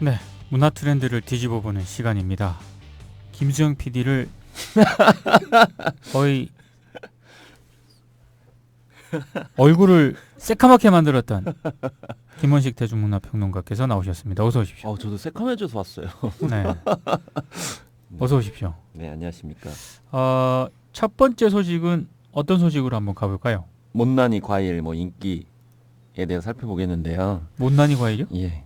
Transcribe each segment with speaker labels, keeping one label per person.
Speaker 1: 네, 문화 트렌드를 뒤집어보는 시간입니다. 김수영 PD를 거의 얼굴을 새까맣게 만들었던 김원식 대중문화평론가께서 나오셨습니다. 어서 오십시오.
Speaker 2: 저도 새카매져서 왔어요.
Speaker 1: 네, 어서 오십시오.
Speaker 2: 네, 안녕하십니까.
Speaker 1: 첫 번째 소식은 어떤 소식으로 한번 가볼까요?
Speaker 2: 못난이 과일 인기에 대해서 살펴보겠는데요.
Speaker 1: 못난이 과일이요?
Speaker 2: 예,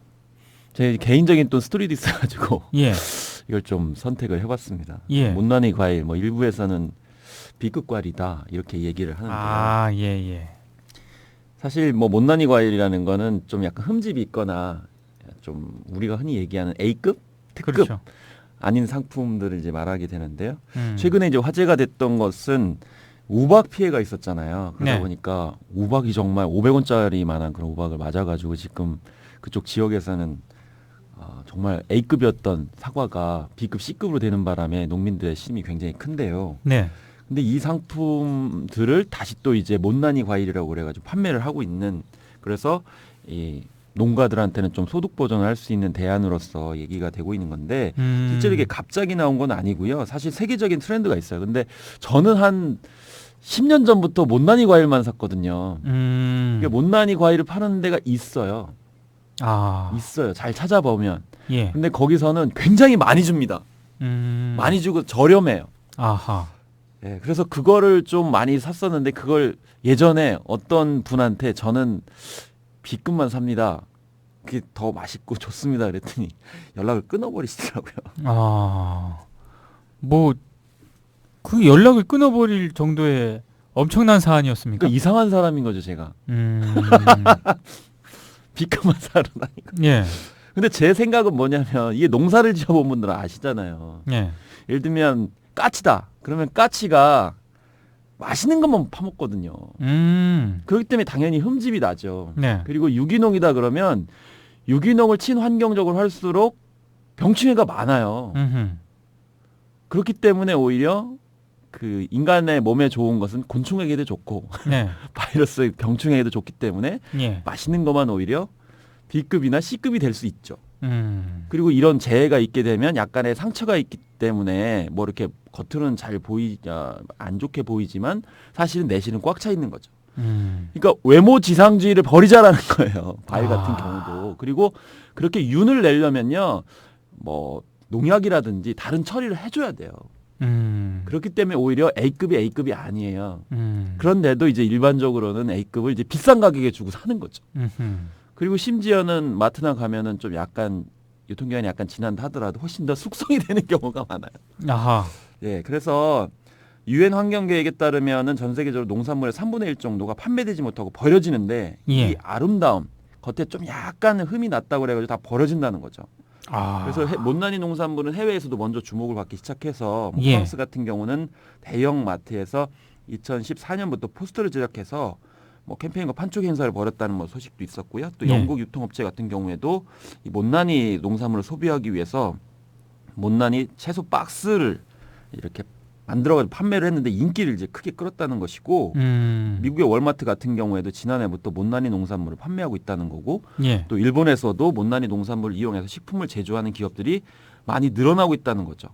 Speaker 2: 제 개인적인 또 스토리도 있어가지고
Speaker 1: 예,
Speaker 2: 이걸 좀 선택을 해봤습니다.
Speaker 1: 예.
Speaker 2: 못난이 과일 일부에서는 B급 과일이다 이렇게 얘기를 하는데요.
Speaker 1: 예.
Speaker 2: 사실 못난이 과일이라는 거는 좀 약간 흠집이 있거나 좀 우리가 흔히 얘기하는 A급, 특급
Speaker 1: 그렇죠.
Speaker 2: 아닌 상품들을 이제 말하게 되는데요. 최근에 이제 화제가 됐던 것은 우박 피해가 있었잖아요. 그러다
Speaker 1: 네.
Speaker 2: 보니까 우박이 정말 500원짜리만한 그런 우박을 맞아가지고 지금 그쪽 지역에서는 정말 A급이었던 사과가 B급, C급으로 되는 바람에 농민들의 심이 굉장히 큰데요.
Speaker 1: 네.
Speaker 2: 근데 이 상품들을 다시 또 이제 못난이 과일이라고 그래가지고 판매를 하고 있는, 그래서 이 농가들한테는 좀 소득 보전을 할 수 있는 대안으로서 얘기가 되고 있는 건데 실제로 이게 갑자기 나온 건 아니고요. 사실 세계적인 트렌드가 있어요. 근데 저는 한 10년 전부터 못난이 과일만 샀거든요. 그러니까 못난이 과일을 파는 데가 있어요. 있어요. 잘 찾아보면.
Speaker 1: 예.
Speaker 2: 근데 거기서는 굉장히 많이 줍니다. 많이 주고 저렴해요.
Speaker 1: 아하.
Speaker 2: 예, 그래서 그거를 좀 많이 샀었는데 그걸 예전에 어떤 분한테 저는 B급만 삽니다. 그게 더 맛있고 좋습니다. 그랬더니 연락을 끊어버리시더라고요.
Speaker 1: 그 연락을 끊어버릴 정도의 엄청난 사안이었습니까?
Speaker 2: 그러니까 이상한 사람인 거죠, 제가. B급만 사러 다니고.
Speaker 1: 예.
Speaker 2: 근데 제 생각은 뭐냐면 이게 농사를 지어본 분들은 아시잖아요.
Speaker 1: 예.
Speaker 2: 예를 들면 까치다. 그러면 까치가 맛있는 것만 파먹거든요. 그렇기 때문에 당연히 흠집이 나죠.
Speaker 1: 네.
Speaker 2: 그리고 유기농이다 그러면 유기농을 친환경적으로 할수록 병충해가 많아요. 그렇기 때문에 오히려 그 인간의 몸에 좋은 것은 곤충에게도 좋고
Speaker 1: 네.
Speaker 2: 바이러스 병충해에도 좋기 때문에
Speaker 1: 예.
Speaker 2: 맛있는 것만 오히려 B급이나 C급이 될 수 있죠.
Speaker 1: 그리고
Speaker 2: 그리고 이런 재해가 있게 되면 약간의 상처가 있기 때문에 이렇게 겉으로는 안 좋게 보이지만 사실은 내실은 꽉 차 있는 거죠. 그러니까 외모 지상주의를 버리자라는 거예요. 과일 같은 경우도. 그리고 그렇게 윤을 내려면요, 농약이라든지 다른 처리를 해줘야 돼요. 그렇기 때문에 오히려 A급이 아니에요. 그런데도 이제 일반적으로는 A급을 이제 비싼 가격에 주고 사는 거죠. 그리고 심지어는 마트나 가면은 좀 약간 유통기한이 약간 지난다 하더라도 훨씬 더 숙성이 되는 경우가 많아요.
Speaker 1: 아하.
Speaker 2: 예, 그래서 유엔 환경계획에 따르면은 전 세계적으로 농산물의 3분의 1 정도가 판매되지 못하고 버려지는데
Speaker 1: 예.
Speaker 2: 이 아름다움, 겉에 좀 약간 흠이 났다고 그래가지고 다 버려진다는 거죠. 그래서 못난이 농산물은 해외에서도 먼저 주목을 받기 시작해서
Speaker 1: 예.
Speaker 2: 프랑스 같은 경우는 대형 마트에서 2014년부터 포스터를 제작해서 캠페인과 판촉 행사를 벌였다는 소식도 있었고요. 또
Speaker 1: 예.
Speaker 2: 영국 유통업체 같은 경우에도 이 못난이 농산물을 소비하기 위해서 못난이 채소 박스를 이렇게 만들어가지고 판매를 했는데 인기를 이제 크게 끌었다는 것이고, 미국의 월마트 같은 경우에도 지난해부터 못난이 농산물을 판매하고 있다는 거고,
Speaker 1: 예.
Speaker 2: 또 일본에서도 못난이 농산물을 이용해서 식품을 제조하는 기업들이 많이 늘어나고 있다는 거죠.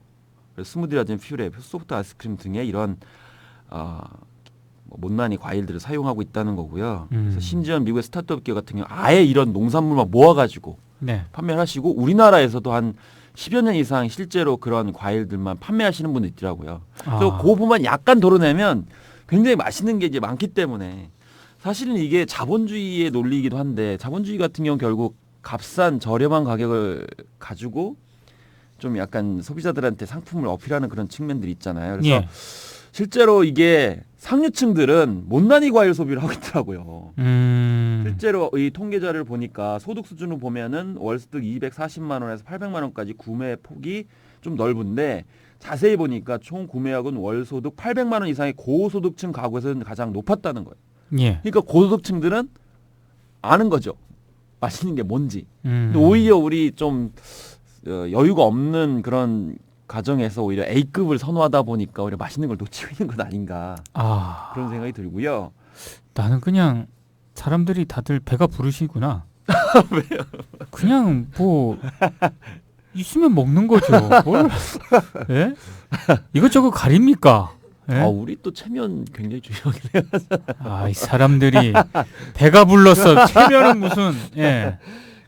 Speaker 2: 그래서 스무디라든지 퓨레, 소프트 아이스크림 등의 이런 못난이 과일들을 사용하고 있다는 거고요. 그래서 심지어 미국의 스타트업 기업 같은 경우 아예 이런 농산물만 모아가지고
Speaker 1: 네.
Speaker 2: 판매를 하시고, 우리나라에서도 한 10여 년 이상 실제로 그런 과일들만 판매하시는 분들 있더라고요. 그래서 그 부분만 약간 도려내면 굉장히 맛있는 게 이제 많기 때문에, 사실은 이게 자본주의의 논리이기도 한데, 자본주의 같은 경우 결국 값싼 저렴한 가격을 가지고 좀 약간 소비자들한테 상품을 어필하는 그런 측면들이 있잖아요. 그래서
Speaker 1: 예.
Speaker 2: 실제로 이게 상류층들은 못난이 과일 소비를 하고 있더라고요. 실제로 이 통계 자료를 보니까 소득 수준을 보면은 월소득 240만 원에서 800만 원까지 구매 폭이 좀 넓은데, 자세히 보니까 총 구매액은 월소득 800만 원 이상의 고소득층 가구에서는 가장 높았다는 거예요.
Speaker 1: 예.
Speaker 2: 그러니까 고소득층들은 아는 거죠. 맛있는 게 뭔지. 근데 오히려 우리 좀 여유가 없는 그런 가정에서 오히려 A급을 선호하다 보니까 오히려 맛있는 걸 놓치고 있는 것 아닌가, 그런 생각이 들고요.
Speaker 1: 나는 그냥 사람들이 다들 배가 부르시구나.
Speaker 2: 왜요?
Speaker 1: 그냥 뭐 있으면 먹는 거죠. 뭘? 예? 이것저것 가립니까? 예?
Speaker 2: 우리 또 체면 굉장히 중요해요.
Speaker 1: 이 사람들이 배가 불렀어. 체면은 무슨? 예.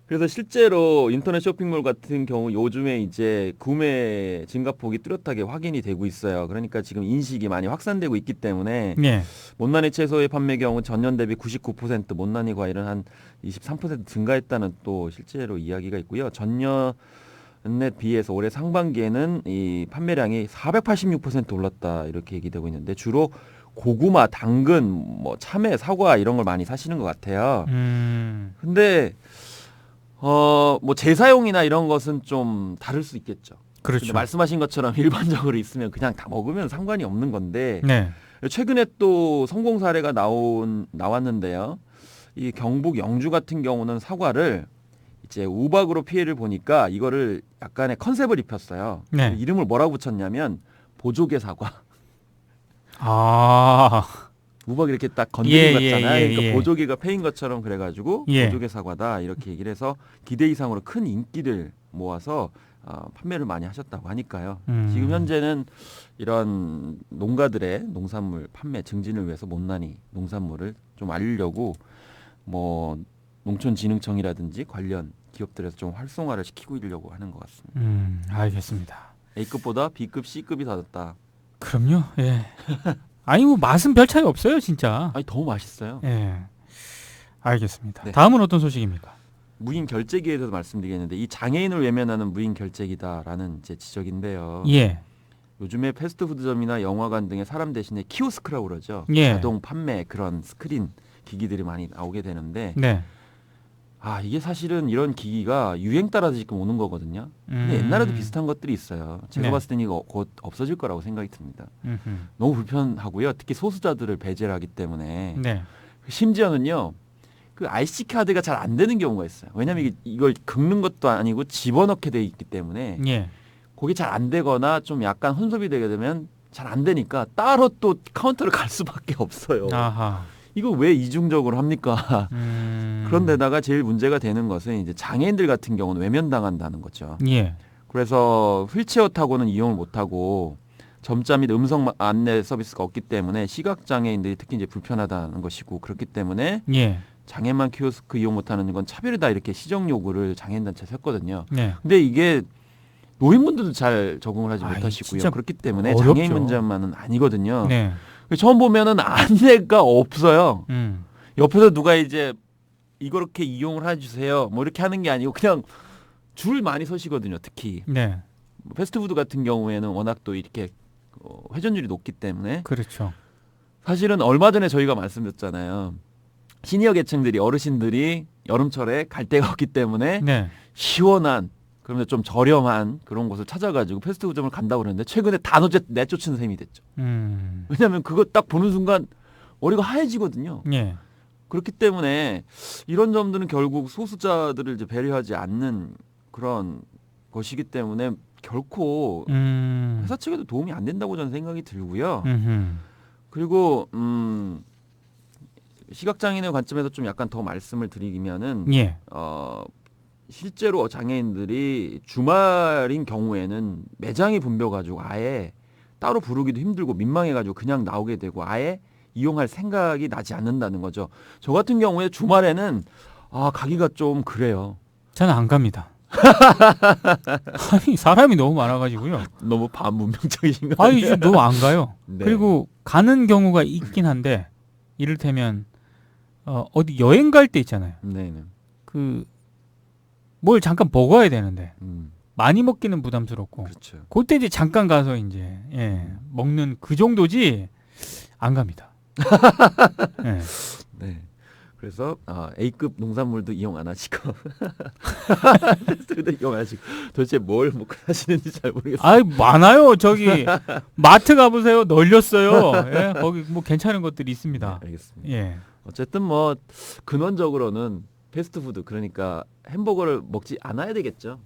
Speaker 2: 그래서 실제로 인터넷 쇼핑몰 같은 경우 요즘에 이제 구매 증가폭이 뚜렷하게 확인이 되고 있어요. 그러니까 지금 인식이 많이 확산되고 있기 때문에
Speaker 1: 예.
Speaker 2: 못난이 채소의 판매 경우 전년 대비 99%, 못난이 과일은 한 23% 증가했다는 또 실제로 이야기가 있고요. 전년에 비해서 올해 상반기에는 이 판매량이 486% 올랐다 이렇게 얘기되고 있는데 주로 고구마, 당근, 뭐 참외, 사과 이런 걸 많이 사시는 것 같아요. 근데 뭐 재사용이나 이런 것은 좀 다를 수 있겠죠.
Speaker 1: 그렇죠.
Speaker 2: 근데 말씀하신 것처럼 일반적으로 있으면 그냥 다 먹으면 상관이 없는 건데
Speaker 1: 네.
Speaker 2: 최근에 또 성공 사례가 나왔는데요. 이 경북 영주 같은 경우는 사과를 이제 우박으로 피해를 보니까 이거를 약간의 컨셉을 입혔어요.
Speaker 1: 네.
Speaker 2: 이름을 뭐라고 붙였냐면 보조개 사과. 우박 이렇게 딱 건드린 거잖아요. 그러니까 보조개가 패인 것처럼 그래가지고 보조개 사과다 이렇게 얘기를 해서 기대 이상으로 큰 인기를 모아서 판매를 많이 하셨다고 하니까요. 지금 현재는 이런 농가들의 농산물 판매 증진을 위해서 못난이 농산물을 좀 알리려고 뭐 농촌진흥청이라든지 관련 기업들에서 좀 활성화를 시키고 있려고 하는 것 같습니다.
Speaker 1: 알겠습니다.
Speaker 2: A급보다 B급, C급이 더 낫다.
Speaker 1: 그럼요. 예. 아니 뭐 맛은 별 차이 없어요, 진짜.
Speaker 2: 아니 더 맛있어요.
Speaker 1: 예. 알겠습니다.
Speaker 2: 네.
Speaker 1: 다음은 어떤 소식입니까?
Speaker 2: 무인 결제기에 대해서 말씀드리겠는데 이 장애인을 외면하는 무인 결제기다라는 이제 지적인데요.
Speaker 1: 예.
Speaker 2: 요즘에 패스트푸드점이나 영화관 등의 사람 대신에 키오스크라고 그러죠.
Speaker 1: 예.
Speaker 2: 자동 판매 그런 스크린 기기들이 많이 나오게 되는데
Speaker 1: 네.
Speaker 2: 이게 사실은 이런 기기가 유행 따라서 지금 오는 거거든요. 근데 옛날에도 비슷한 것들이 있어요. 제가
Speaker 1: 네.
Speaker 2: 봤을 때는 이거 곧 없어질 거라고 생각이 듭니다.
Speaker 1: 음흠.
Speaker 2: 너무 불편하고요. 특히 소수자들을 배제를 하기 때문에
Speaker 1: 네.
Speaker 2: 심지어는요. 그 IC 카드가 잘 안 되는 경우가 있어요. 왜냐하면 이걸 긁는 것도 아니고 집어넣게 돼 있기 때문에
Speaker 1: 예.
Speaker 2: 그게 잘 안 되거나 좀 약간 혼선이 되게 되면 잘 안 되니까 따로 또 카운터를 갈 수밖에 없어요.
Speaker 1: 아하.
Speaker 2: 이거 왜 이중적으로 합니까? 그런데다가 제일 문제가 되는 것은 이제 장애인들 같은 경우는 외면당한다는 거죠.
Speaker 1: 예.
Speaker 2: 그래서 휠체어 타고는 이용을 못하고 점자 및 음성 안내 서비스가 없기 때문에 시각 장애인들이 특히 이제 불편하다는 것이고 그렇기 때문에
Speaker 1: 예.
Speaker 2: 장애만 키오스크 이용 못하는 건 차별이다 이렇게 시정 요구를 장애인단체에서 했거든요.
Speaker 1: 네.
Speaker 2: 근데 이게 노인분들도 잘 적응을 하지
Speaker 1: 진짜
Speaker 2: 못하시고요. 그렇기 때문에
Speaker 1: 어렵죠.
Speaker 2: 장애인 문제만은 아니거든요.
Speaker 1: 네.
Speaker 2: 처음 보면은 안내가 없어요.
Speaker 1: 음.
Speaker 2: 옆에서 누가 이제 이렇게 이용을 해주세요. 뭐 이렇게 하는 게 아니고 그냥 줄 많이 서시거든요. 특히
Speaker 1: 네.
Speaker 2: 패스트푸드 같은 경우에는 워낙 또 이렇게 회전율이 높기 때문에
Speaker 1: 그렇죠.
Speaker 2: 사실은 얼마 전에 저희가 말씀드렸잖아요. 시니어 계층들이 어르신들이 여름철에 갈 데가 없기 때문에
Speaker 1: 네.
Speaker 2: 시원한 그런데 좀 저렴한 그런 곳을 찾아가지고 패스트푸드점을 간다고 그러는데 최근에 다 내쫓은 셈이 됐죠. 왜냐하면 그거 딱 보는 순간 머리가 하얘지거든요.
Speaker 1: 예.
Speaker 2: 그렇기 때문에 이런 점들은 결국 소수자들을 이제 배려하지 않는 그런 것이기 때문에 결코 회사 측에도 도움이 안 된다고 저는 생각이 들고요. 그리고 시각장애인의 관점에서 좀 약간 더 말씀을 드리면은
Speaker 1: 예.
Speaker 2: 실제로 장애인들이 주말인 경우에는 매장이 붐벼가지고 아예 따로 부르기도 힘들고 민망해가지고 그냥 나오게 되고 아예 이용할 생각이 나지 않는다는 거죠. 저 같은 경우에 주말에는 가기가 좀 그래요.
Speaker 1: 저는 안 갑니다. 아니 사람이 너무 많아가지고요.
Speaker 2: 너무 반문명적이신 거 아니에요?
Speaker 1: 이제 너무 안 가요.
Speaker 2: 네.
Speaker 1: 그리고 가는 경우가 있긴 한데 이를테면 어디 여행 갈 때 있잖아요.
Speaker 2: 네네.
Speaker 1: 뭘 잠깐 먹어야 되는데
Speaker 2: 음,
Speaker 1: 많이 먹기는 부담스럽고
Speaker 2: 그렇죠.
Speaker 1: 그때 이제 잠깐 가서 이제 먹는 그 정도지 안 갑니다. 예.
Speaker 2: 네. 그래서 A급 농산물도 이용 안 하시고 패스트푸드 이용 안 하시고 도대체 뭘 먹고 사시는지 잘 모르겠어요.
Speaker 1: 많아요. 저기 마트 가보세요. 널렸어요. 예, 거기 뭐 괜찮은 것들이 있습니다.
Speaker 2: 네, 알겠습니다.
Speaker 1: 예.
Speaker 2: 어쨌든 뭐 근원적으로는 패스트푸드 그러니까 햄버거를 먹지 않아야 되겠죠.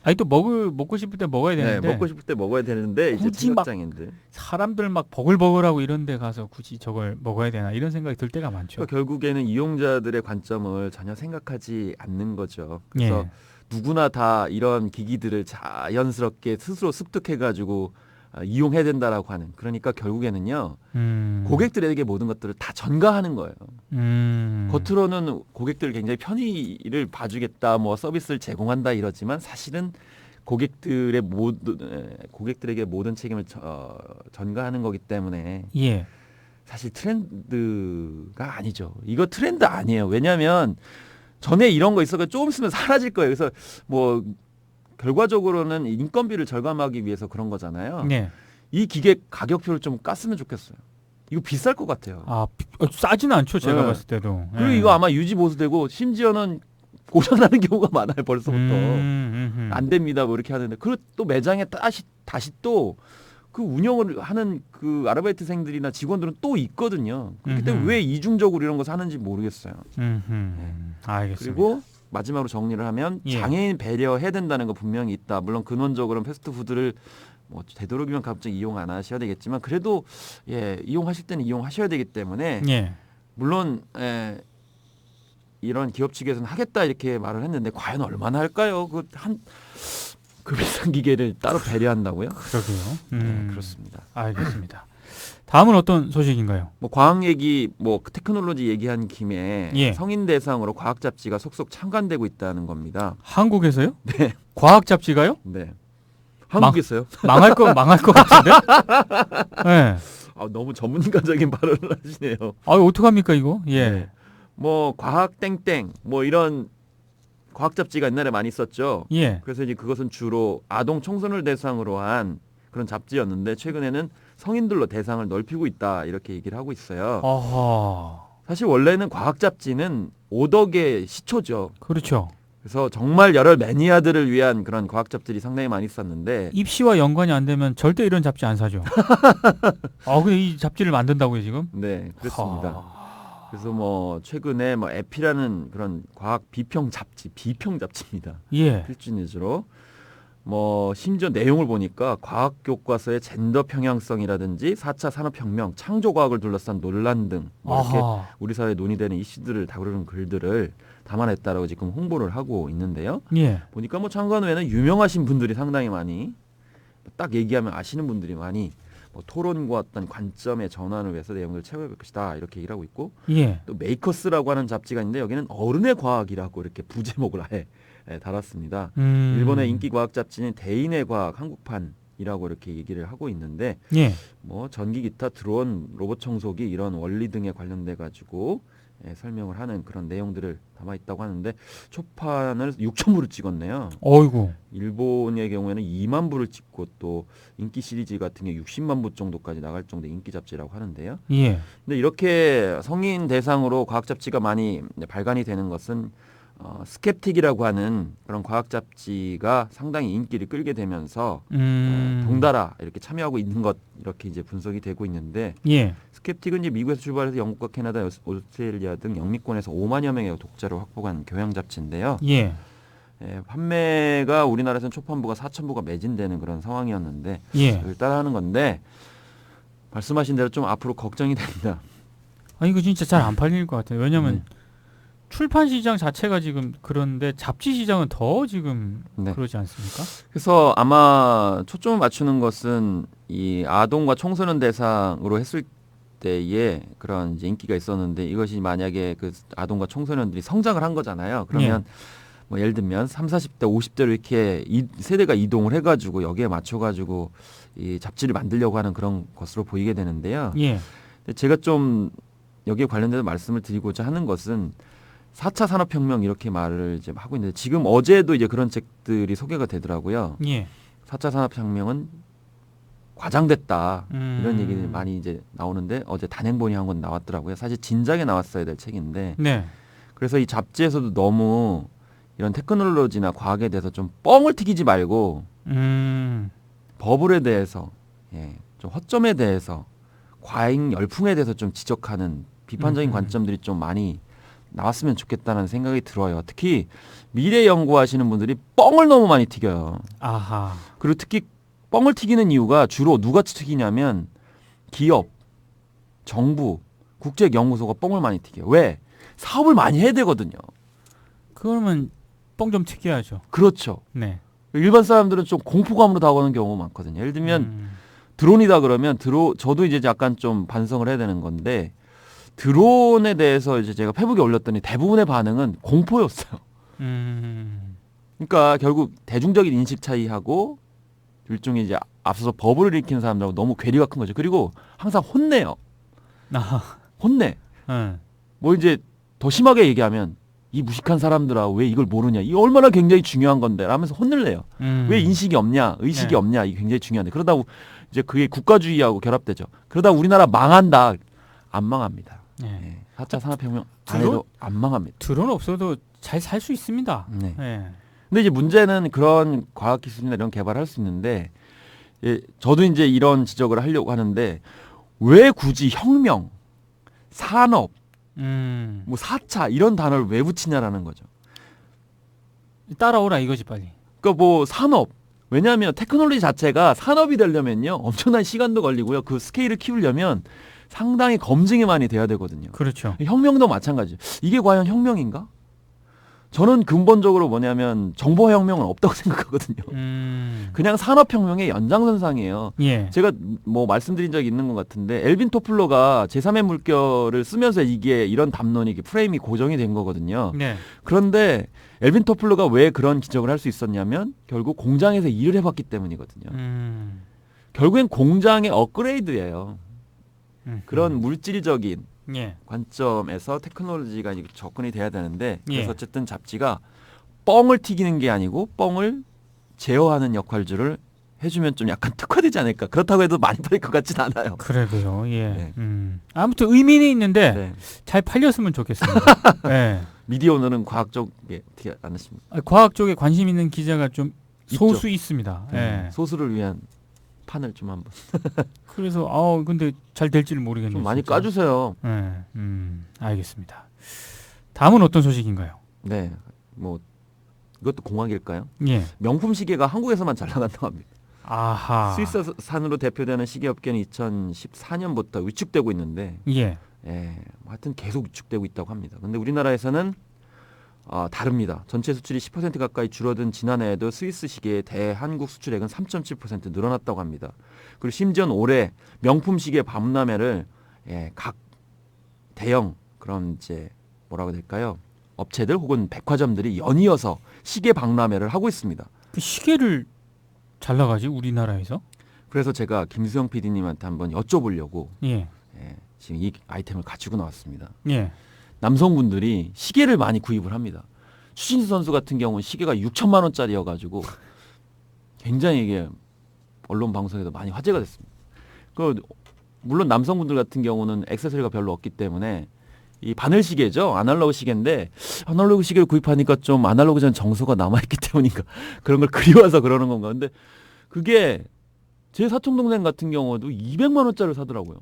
Speaker 1: 아니 또 먹고 싶을 때 먹어야
Speaker 2: 네,
Speaker 1: 되는데
Speaker 2: 먹고 싶을 때 먹어야 되는데 이제
Speaker 1: 굳이 막
Speaker 2: 체격장애인들.
Speaker 1: 사람들 막 버글버글하고 이런 데 가서 굳이 저걸 먹어야 되나 이런 생각이 들 때가 많죠.
Speaker 2: 그러니까 결국에는 이용자들의 관점을 전혀 생각하지 않는 거죠. 그래서
Speaker 1: 예.
Speaker 2: 누구나 다 이런 기기들을 자연스럽게 스스로 습득해가지고 이용해야 된다라고 하는. 그러니까 결국에는요 고객들에게 모든 것들을 다 전가하는 거예요. 겉으로는 고객들 굉장히 편의를 봐주겠다, 뭐 서비스를 제공한다 이러지만 사실은 고객들에게 모든 책임을 전가하는 거기 때문에
Speaker 1: 예.
Speaker 2: 사실 트렌드가 아니죠. 이거 트렌드 아니에요. 왜냐하면 전에 이런 거 있어가 조금 있으면 사라질 거예요. 그래서 뭐 결과적으로는 인건비를 절감하기 위해서 그런 거잖아요.
Speaker 1: 네.
Speaker 2: 이 기계 가격표를 좀 깠으면 좋겠어요. 이거 비쌀 것 같아요.
Speaker 1: 싸지는 않죠. 제가
Speaker 2: 네.
Speaker 1: 봤을 때도.
Speaker 2: 그리고
Speaker 1: 예.
Speaker 2: 이거 아마 유지 보수되고 심지어는 고장나는 경우가 많아요. 벌써부터. 안 됩니다. 뭐 이렇게 하는데 그리고 또 매장에 다시 또 그 운영을 하는 그 아르바이트생들이나 직원들은 또 있거든요. 그렇기 때문에 왜 이중적으로 이런 거 사는지 모르겠어요.
Speaker 1: 알겠습니다.
Speaker 2: 그리고 마지막으로 정리를 하면
Speaker 1: 예.
Speaker 2: 장애인 배려해야 된다는 거 분명히 있다. 물론 근원적으로는 패스트푸드를 뭐 되도록이면 갑자기 이용 안 하셔야 되겠지만 그래도 이용하실 때는 이용하셔야 되기 때문에
Speaker 1: 예.
Speaker 2: 물론 이런 기업 측에서는 하겠다 이렇게 말을 했는데 과연 얼마나 할까요? 그 비싼 기계를 따로 배려한다고요?
Speaker 1: 그러게요.
Speaker 2: 네, 그렇습니다.
Speaker 1: 알겠습니다. 다음은 어떤 소식인가요?
Speaker 2: 뭐 과학 얘기, 뭐 테크놀로지 얘기한 김에
Speaker 1: 예.
Speaker 2: 성인 대상으로 과학 잡지가 속속 창간되고 있다는 겁니다.
Speaker 1: 한국에서요?
Speaker 2: 네,
Speaker 1: 과학 잡지가요?
Speaker 2: 네. 한국에서요?
Speaker 1: 망할 것 같은데? 네.
Speaker 2: 너무 전문가적인 발언을 하시네요.
Speaker 1: 어떡합니까 이거? 예.
Speaker 2: 네. 뭐 과학 땡땡 뭐 이런 과학 잡지가 옛날에 많이 있었죠.
Speaker 1: 예.
Speaker 2: 그래서 이제 그것은 주로 아동 청소년을 대상으로 한 그런 잡지였는데 최근에는 성인들로 대상을 넓히고 있다 이렇게 얘기를 하고 있어요.
Speaker 1: 어허.
Speaker 2: 사실 원래는 과학 잡지는 오덕의 시초죠.
Speaker 1: 그렇죠.
Speaker 2: 그래서 정말 여러 매니아들을 위한 그런 과학 잡지들이 상당히 많이 있었는데
Speaker 1: 입시와 연관이 안 되면 절대 이런 잡지 안 사죠. 근데 이 잡지를 만든다고요 지금?
Speaker 2: 네, 그렇습니다.
Speaker 1: 허.
Speaker 2: 그래서 뭐 최근에 뭐 에피라는 그런 과학 비평 잡지입니다.
Speaker 1: 예.
Speaker 2: 필진위주로 뭐 심지어 내용을 보니까 과학 교과서의 젠더 평양성이라든지 4차 산업혁명, 창조과학을 둘러싼 논란 등 뭐 이렇게
Speaker 1: 아하.
Speaker 2: 우리 사회에 논의되는 이슈들을 다루는 글들을 담아냈다라고 지금 홍보를 하고 있는데요.
Speaker 1: 예.
Speaker 2: 보니까 뭐 창간 외에는 유명하신 분들이 상당히 많이 딱 얘기하면 아시는 분들이 많이 뭐 토론과 어떤 관점의 전환을 위해서 내용을 채워볼 것이다 이렇게 얘기를 하고 있고
Speaker 1: 예.
Speaker 2: 또 메이커스라고 하는 잡지가 있는데 여기는 어른의 과학이라고 이렇게 부제목을 아예 달았습니다. 일본의 인기 과학 잡지는 대인의 과학 한국판이라고 이렇게 얘기를 하고 있는데
Speaker 1: 예.
Speaker 2: 뭐 전기 기타 드론 로봇 청소기 이런 원리 등에 관련돼 가지고 설명을 하는 그런 내용들을 담아 있다고 하는데 초판을 6,000부를 찍었네요.
Speaker 1: 어이구.
Speaker 2: 일본의 경우에는 2만 부를 찍고 또 인기 시리즈 같은 게 60만 부 정도까지 나갈 정도의 인기 잡지라고 하는데요.
Speaker 1: 예.
Speaker 2: 근데 이렇게 성인 대상으로 과학 잡지가 많이 발간이 되는 것은 스캡틱이라고 하는 그런 과학 잡지가 상당히 인기를 끌게 되면서 덩달아 이렇게 참여하고 있는 것 이렇게 이제 분석이 되고 있는데
Speaker 1: 예.
Speaker 2: 스캡틱은 이제 미국에서 출발해서 영국과 캐나다, 오스트레일리아 등 영미권에서 5만여 명의 독자를 확보한 교양 잡지인데요.
Speaker 1: 예.
Speaker 2: 판매가 우리나라에서는 초판부가 4,000부가 매진되는 그런 상황이었는데
Speaker 1: 예.
Speaker 2: 이걸 따라하는 건데 말씀하신 대로 좀 앞으로 걱정이 됩니다.
Speaker 1: 이거 진짜 잘 안 팔릴 것 같아요. 왜냐면 출판 시장 자체가 지금 그런데 잡지 시장은 더 지금
Speaker 2: 네.
Speaker 1: 그러지 않습니까?
Speaker 2: 그래서 아마 초점을 맞추는 것은 이 아동과 청소년 대상으로 했을 때에 그런 이제 인기가 있었는데 이것이 만약에 그 아동과 청소년들이 성장을 한 거잖아요. 그러면 뭐 예를 들면 30, 40대, 50대로 이렇게 세대가 이동을 해가지고 여기에 맞춰가지고 이 잡지를 만들려고 하는 그런 것으로 보이게 되는데요.
Speaker 1: 예.
Speaker 2: 근데 제가 좀 여기에 관련돼서 말씀을 드리고자 하는 것은 4차 산업혁명 이렇게 말을 이제 하고 있는데 지금 어제도 이제 그런 책들이 소개가 되더라고요.
Speaker 1: 예.
Speaker 2: 4차 산업혁명은 과장됐다 이런 얘기들이 많이 이제 나오는데 어제 단행본이 한 권 나왔더라고요. 사실 진작에 나왔어야 될 책인데
Speaker 1: 네.
Speaker 2: 그래서 이 잡지에서도 너무 이런 테크놀로지나 과학에 대해서 좀 뻥을 튀기지 말고 버블에 대해서 좀 허점에 대해서 과잉 열풍에 대해서 좀 지적하는 비판적인 관점들이 좀 많이 나왔으면 좋겠다는 생각이 들어요. 특히 미래 연구하시는 분들이 뻥을 너무 많이 튀겨요.
Speaker 1: 아하.
Speaker 2: 그리고 특히 뻥을 튀기는 이유가 주로 누가 튀기냐면 기업, 정부, 국제연구소가 뻥을 많이 튀겨요. 왜? 사업을 많이 해야 되거든요.
Speaker 1: 그러면 뻥 좀 튀겨야죠.
Speaker 2: 그렇죠.
Speaker 1: 네.
Speaker 2: 일반 사람들은 좀 공포감으로 다가오는 경우가 많거든요. 예를 들면 드론이다 그러면 저도 이제 약간 좀 반성을 해야 되는 건데 드론에 대해서 이제 제가 페북에 올렸더니 대부분의 반응은 공포였어요. 그러니까 결국 대중적인 인식 차이하고 일종의 이제 앞서서 버블을 일으키는 사람들하고 너무 괴리가 큰 거죠. 그리고 항상 혼내요.
Speaker 1: 아,
Speaker 2: 혼내. 뭐 이제 더 심하게 얘기하면 이 무식한 사람들아 왜 이걸 모르냐. 이게 얼마나 굉장히 중요한 건데 라면서 혼을 내요. 왜 인식이 없냐. 의식이
Speaker 1: 네.
Speaker 2: 없냐. 이게 굉장히 중요한데. 그러다 이제 그게 국가주의하고 결합되죠. 그러다 우리나라 망한다. 안 망합니다.
Speaker 1: 네.
Speaker 2: 4차 산업혁명 안 해도 안 망합니다.
Speaker 1: 드론 없어도 잘 살 수 있습니다.
Speaker 2: 네.
Speaker 1: 네.
Speaker 2: 근데 이제 문제는 그런 과학기술이나 이런 개발을 할 수 있는데 저도 이제 이런 지적을 하려고 하는데 왜 굳이 혁명, 산업, 뭐 4차 이런 단어를 왜 붙이냐라는 거죠.
Speaker 1: 따라오라 이거지 빨리.
Speaker 2: 그러니까 뭐 산업 왜냐하면 테크놀로지 자체가 산업이 되려면요 엄청난 시간도 걸리고요. 그 스케일을 키우려면 상당히 검증이 많이 돼야 되거든요.
Speaker 1: 그렇죠.
Speaker 2: 혁명도 마찬가지죠. 이게 과연 혁명인가? 저는 근본적으로 뭐냐면 정보혁명은 없다고 생각하거든요. 그냥 산업혁명의 연장선상이에요.
Speaker 1: 예.
Speaker 2: 제가 뭐 말씀드린 적이 있는 것 같은데 엘빈 토플러가 제3의 물결을 쓰면서 이게 이런 담론이 프레임이 고정이 된 거거든요.
Speaker 1: 네.
Speaker 2: 그런데 엘빈 토플러가 왜 그런 기적을 할 수 있었냐면 결국 공장에서 일을 해봤기 때문이거든요. 결국엔 공장의 업그레이드예요. 그런 물질적인
Speaker 1: 예.
Speaker 2: 관점에서 테크놀로지가 접근이 돼야 되는데 그래서
Speaker 1: 예.
Speaker 2: 어쨌든 잡지가 뻥을 튀기는 게 아니고 뻥을 제어하는 역할들을 해주면 좀 약간 특화되지 않을까. 그렇다고 해도 많이 팔릴 것 같진 않아요.
Speaker 1: 그래도요. 예.
Speaker 2: 네.
Speaker 1: 아무튼 의미는 있는데
Speaker 2: 네.
Speaker 1: 잘 팔렸으면 좋겠습니다. 예.
Speaker 2: 미디어 오늘은 과학 쪽에 어떻게 않으십니까?
Speaker 1: 과학 쪽에 관심 있는 기자가 좀
Speaker 2: 있죠.
Speaker 1: 소수 있습니다. 예.
Speaker 2: 소수를 위한 판을 좀 한번
Speaker 1: 그래서 근데 잘 될지를 모르겠네요.
Speaker 2: 좀 많이
Speaker 1: 진짜.
Speaker 2: 까주세요.
Speaker 1: 예. 알겠습니다. 다음은 어떤 소식인가요?
Speaker 2: 네, 뭐 이것도 공학일까요?
Speaker 1: 예.
Speaker 2: 명품 시계가 한국에서만 잘 나간다고 합니다.
Speaker 1: 아하.
Speaker 2: 스위스산으로 대표되는 시계업계는 2014년부터 위축되고 있는데
Speaker 1: 예.
Speaker 2: 하여튼 계속 위축되고 있다고 합니다. 근데 우리나라에서는 다릅니다. 전체 수출이 10% 가까이 줄어든 지난해에도 스위스 시계의 대한국 수출액은 3.7% 늘어났다고 합니다. 그리고 심지어는 올해 명품 시계 박람회를 각 대형 그런 이제 뭐라고 해야 될까요? 업체들 혹은 백화점들이 연이어서 시계 박람회를 하고 있습니다.
Speaker 1: 그 시계를 잘 나가지 우리나라에서?
Speaker 2: 그래서 제가 김수영 PD님한테 한번 여쭤보려고
Speaker 1: 예.
Speaker 2: 지금 이 아이템을 가지고 나왔습니다.
Speaker 1: 예.
Speaker 2: 남성분들이 시계를 많이 구입을 합니다. 추신수 선수 같은 경우는 시계가 6천만 원짜리여가지고 굉장히 이게 언론 방송에도 많이 화제가 됐습니다. 물론 남성분들 같은 경우는 액세서리가 별로 없기 때문에 이 바늘 시계죠. 아날로그 시계인데 아날로그 시계를 구입하니까 좀 아날로그전 정서가 남아있기 때문인가 그런 걸 그리워서 그러는 건가. 근데 그게 제 사촌 동생 같은 경우도 200만 원짜리를 사더라고요.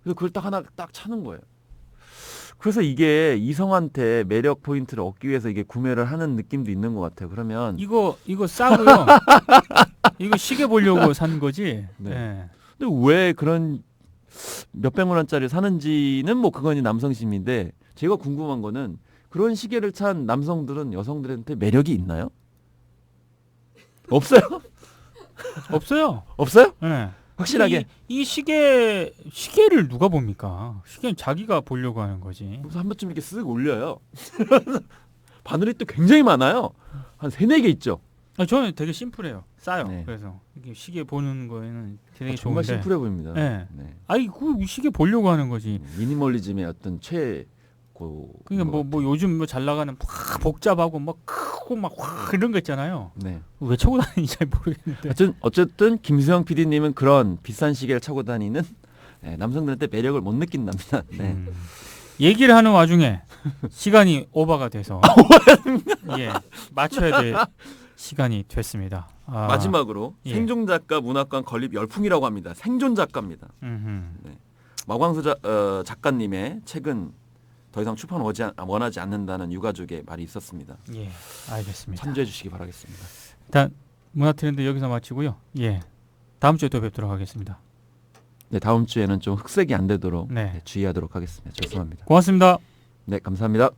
Speaker 2: 그래서 그걸 딱 하나 딱 차는 거예요. 그래서 이게 이성한테 매력 포인트를 얻기 위해서 이게 구매를 하는 느낌도 있는 것 같아요. 그러면
Speaker 1: 이거 싸고요. 이거 시계 보려고 산 거지.
Speaker 2: 네.
Speaker 1: 예.
Speaker 2: 근데 왜 그런 몇백만 원짜리 사는지는 뭐 그건 남성심인데 제가 궁금한 거는 그런 시계를 찬 남성들은 여성들한테 매력이 있나요? 없어요?
Speaker 1: 없어요.
Speaker 2: 없어요?
Speaker 1: 예.
Speaker 2: 확실하게
Speaker 1: 이 시계를 누가 봅니까? 시계는 자기가 보려고 하는 거지.
Speaker 2: 그래서 한 번쯤 이렇게 쓱 올려요. 바늘이 또 굉장히 많아요. 한 3-4개 있죠.
Speaker 1: 저는 되게 심플해요. 싸요.
Speaker 2: 네.
Speaker 1: 그래서 이게 시계 보는 거에는 되게
Speaker 2: 정말
Speaker 1: 좋은데.
Speaker 2: 심플해 보입니다.
Speaker 1: 네.
Speaker 2: 네.
Speaker 1: 그 시계 보려고 하는 거지.
Speaker 2: 미니멀리즘의 어떤
Speaker 1: 그러니까 뭐 요즘 뭐 잘 나가는 막 복잡하고 막 크고 막 이런 거 있잖아요.
Speaker 2: 네.
Speaker 1: 왜 차고 다니는지 잘 모르겠는데.
Speaker 2: 어쨌든 김수영 PD님은 그런 비싼 시계를 차고 다니는 남성들한테 매력을 못 느낀답니다. 네.
Speaker 1: 얘기를 하는 와중에 시간이 오버가 돼서 맞춰야 될 시간이 됐습니다.
Speaker 2: 마지막으로
Speaker 1: 예.
Speaker 2: 생존 작가 문학관 건립 열풍이라고 합니다. 생존 작가입니다. 네. 마광수 작가님의 책은 더 이상 출판 원하지 않는다는 유가족의 말이 있었습니다.
Speaker 1: 예, 알겠습니다.
Speaker 2: 참조해 주시기 바라겠습니다.
Speaker 1: 일단 문화 트렌드 여기서 마치고요. 예, 다음 주에 또 뵙도록 하겠습니다.
Speaker 2: 네, 다음 주에는 좀 흑색이 안 되도록
Speaker 1: 네.
Speaker 2: 네, 주의하도록 하겠습니다. 죄송합니다.
Speaker 1: 고맙습니다.
Speaker 2: 네, 감사합니다.